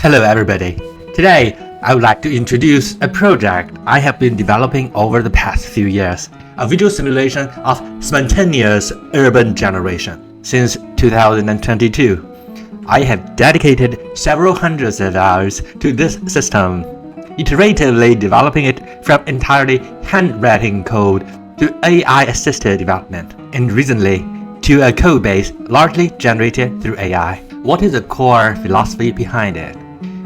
Hello everybody. Today, I would like to introduce a project I have been developing over the past few years, a visual simulation of spontaneous urban generation. Since 2022, I have dedicated several hundreds of hours to this system, iteratively developing it from entirely handwriting code to AI-assisted development, and recently to a code base largely generated through AI. What is the core philosophy behind it?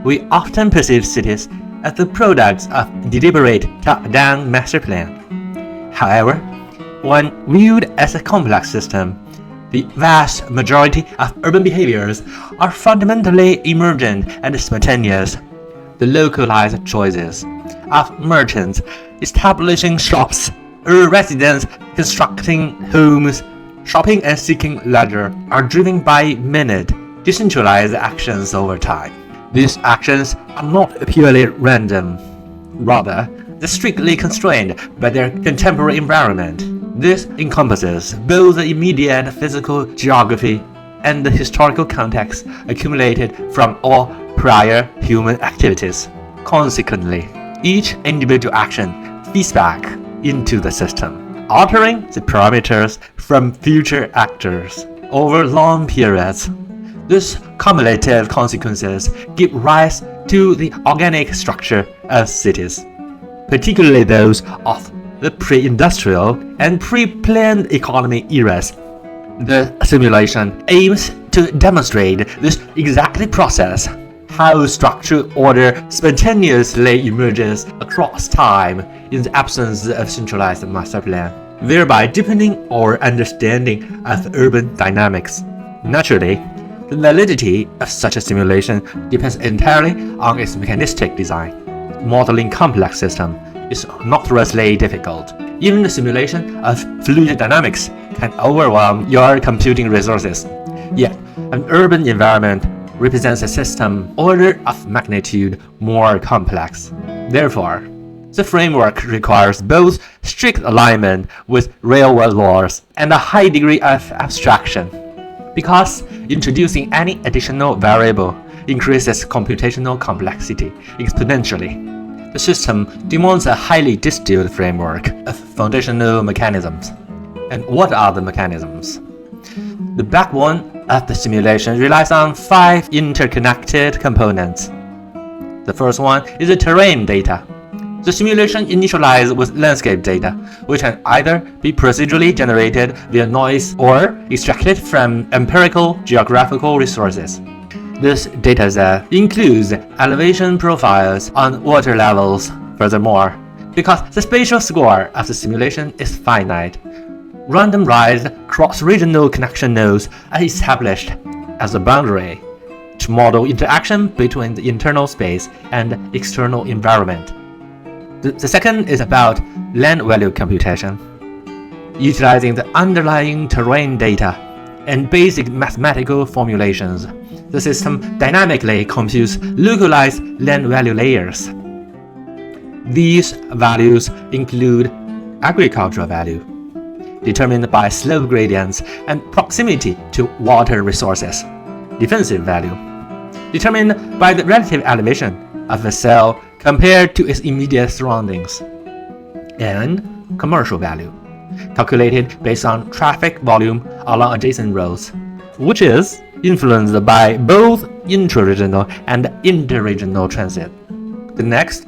We often perceive cities as the products of deliberate top-down master plan. However, when viewed as a complex system, the vast majority of urban behaviors are fundamentally emergent and spontaneous. The localized choices of merchants establishing shops, residents constructing homes, shopping and seeking leisure are driven by minute, decentralized actions over time. These actions are not purely random. Rather, they're strictly constrained by their contemporary environment. This encompasses both the immediate physical geography and the historical context accumulated from all prior human activities. Consequently, each individual action feeds back into the system, altering the parameters from future actors over long periods. These cumulative consequences give rise to the organic structure of cities, particularly those of the pre-industrial and pre-planned economy eras. The simulation aims to demonstrate this exact process, how structural order spontaneously emerges across time in the absence of centralized master plan, thereby deepening our understanding of urban dynamics. Naturally, the validity of such a simulation depends entirely on its mechanistic design. Modeling complex systems is notoriously difficult. Even the simulation of fluid dynamics can overwhelm your computing resources. Yet, an urban environment represents a system order of magnitude more complex. Therefore, the framework requires both strict alignment with real-world laws and a high degree of abstraction, because introducing any additional variable increases computational complexity exponentially. The system demands a highly distilled framework of foundational mechanisms. And what are the mechanisms? The backbone of the simulation relies on 5 interconnected components. The first one is the terrain data. The simulation initializes with landscape data, which can either be procedurally generated via noise or extracted from empirical geographical resources. This dataset includes elevation profiles on water levels. Furthermore, because the spatial score of the simulation is finite, randomized cross-regional connection nodes are established as a boundary to model interaction between the internal space and external environment. The second is about land value computation. Utilizing the underlying terrain data and basic mathematical formulations, the system dynamically computes localized land value layers. These values include agricultural value, determined by slope gradients and proximity to water resources; defensive value, determined by the relative elevation of a cell compared to its immediate surroundings; and commercial value, calculated based on traffic volume along adjacent roads, which is influenced by both intra-regional and interregional transit. The next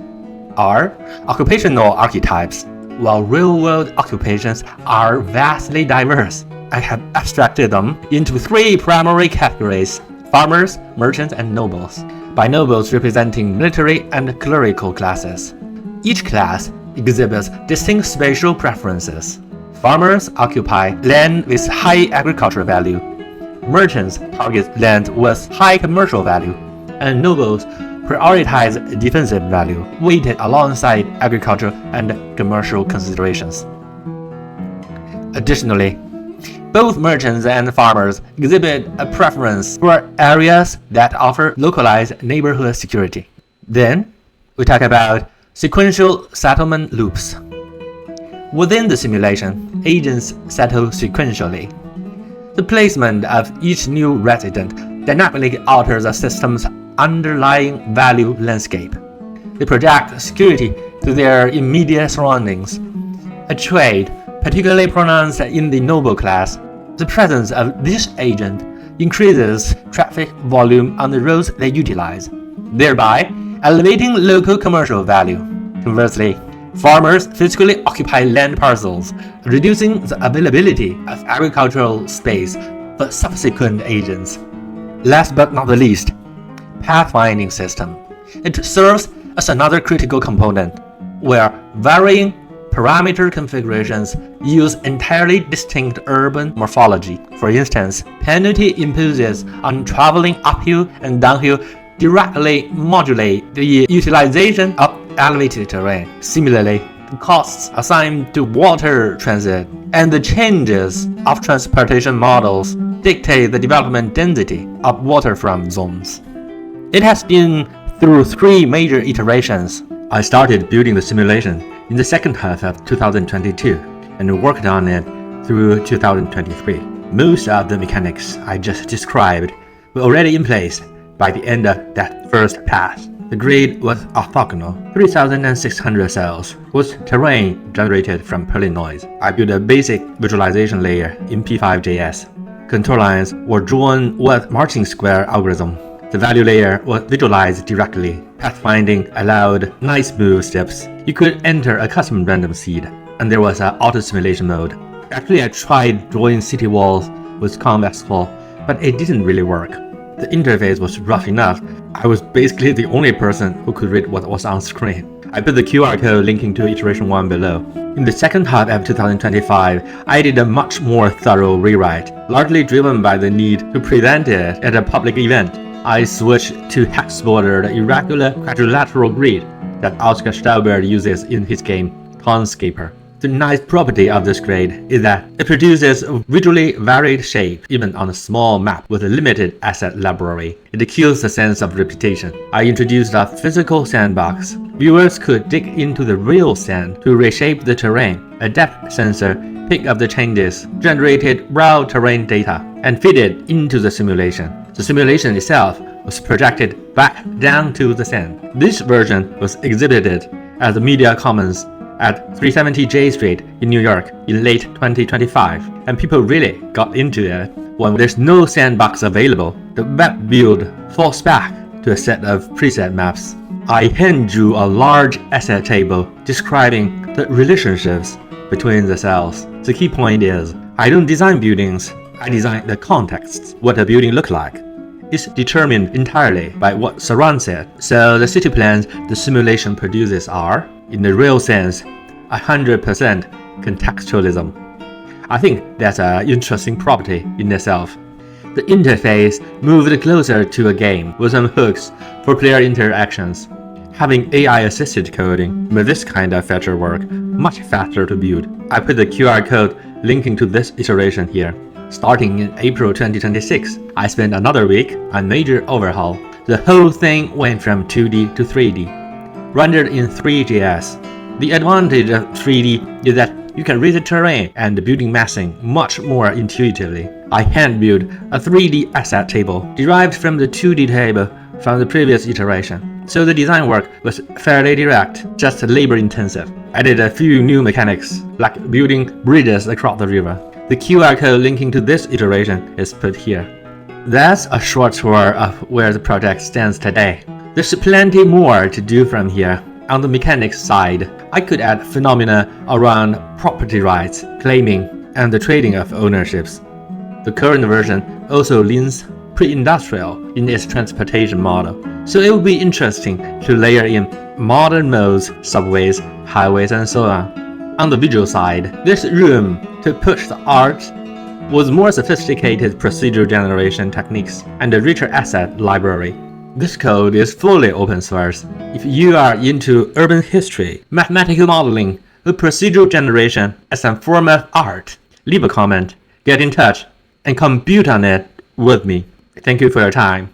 are occupational archetypes. While real-world occupations are vastly diverse, I have abstracted them into 3 primary categories: farmers, merchants, and nobles, by nobles representing military and clerical classes. Each class exhibits distinct spatial preferences. Farmers occupy land with high agricultural value, merchants target land with high commercial value, and nobles prioritize defensive value, weighted alongside agricultural and commercial considerations. Additionally, both merchants and farmers exhibit a preference for areas that offer localized neighborhood security. Then, we talk about sequential settlement loops. Within the simulation, agents settle sequentially. The placement of each new resident dynamically alters the system's underlying value landscape. They project security to their immediate surroundings. A trait particularly pronounced in the noble class, the presence of this agent increases traffic volume on the roads they utilize, thereby elevating local commercial value. Conversely, farmers physically occupy land parcels, reducing the availability of agricultural space for subsequent agents. Last but not the least, pathfinding system. It serves as another critical component, where varying parameter configurations use entirely distinct urban morphology. For instance, penalty imposes on traveling uphill and downhill directly modulate the utilization of elevated terrain. Similarly, the costs assigned to water transit and the changes of transportation models dictate the development density of waterfront zones. It has been through 3 major iterations. I started building the simulation in the second half of 2022 and worked on it through 2023. Most of the mechanics I just described were already in place by the end of that first pass. The grid was orthogonal, 3,600 cells, with terrain generated from polynoids. I built a basic visualization layer in P5.js. Contour lines were drawn with marching square algorithm. The value layer was visualized directly. Pathfinding allowed nice smooth steps. You could enter a custom random seed, and there was an auto simulation mode. Actually, I tried drawing city walls with convex hull, but it didn't really work. The interface was rough enough. I was basically the only person who could read what was on screen. I put the QR code linking to iteration 1 below. In the second half of 2025, I did a much more thorough rewrite, largely driven by the need to present it at a public event. I switched to hex-bordered irregular quadrilateral grid that Oscar Stauber uses in his game Townscaper. The nice property of this grid is that it produces a visually varied shape even on a small map with a limited asset library. It kills the sense of repetition. I introduced a physical sandbox. Viewers could dig into the real sand to reshape the terrain. A depth sensor picked up the changes, generated raw terrain data, and fed it into the simulation. The simulation itself was projected back down to the sand. This version was exhibited at the Media Commons at 370 J Street in New York in late 2025, and people really got into it. When there's no sandbox available, the web build falls back to a set of preset maps. I hand drew a large asset table describing the relationships between the cells. The key point is, I don't design buildings, I design the context, what a building looks like. It's determined entirely by what surrounds it. So the city plans the simulation produces are, in the real sense, 100% contextualism. I think that's an interesting property in itself. The interface moved closer to a game with some hooks for player interactions. Having AI-assisted coding with this kind of feature work much faster to build. I put the QR code linking to this iteration here. Starting in April 2026, I spent another week on major overhaul. The whole thing went from 2D to 3D, rendered in Three.js. The advantage of 3D is that you can read the terrain and the building massing much more intuitively. I hand-built a 3D asset table derived from the 2D table from the previous iteration. So the design work was fairly direct, just labor-intensive. I did a few new mechanics, like building bridges across the river. The QR code linking to this iteration is put here. That's a short tour of where the project stands today. There's plenty more to do from here. On the mechanics side, I could add phenomena around property rights, claiming, and the trading of ownerships. The current version also leans pre-industrial in its transportation model, so it will be interesting to layer in modern modes, subways, highways, and so on. On the visual side, there's room to push the art with more sophisticated procedure generation techniques and a richer asset library. This code is fully open source. If you are into urban history, mathematical modeling, or procedural generation as a form of art, leave a comment, get in touch, and come build on it with me. Thank you for your time.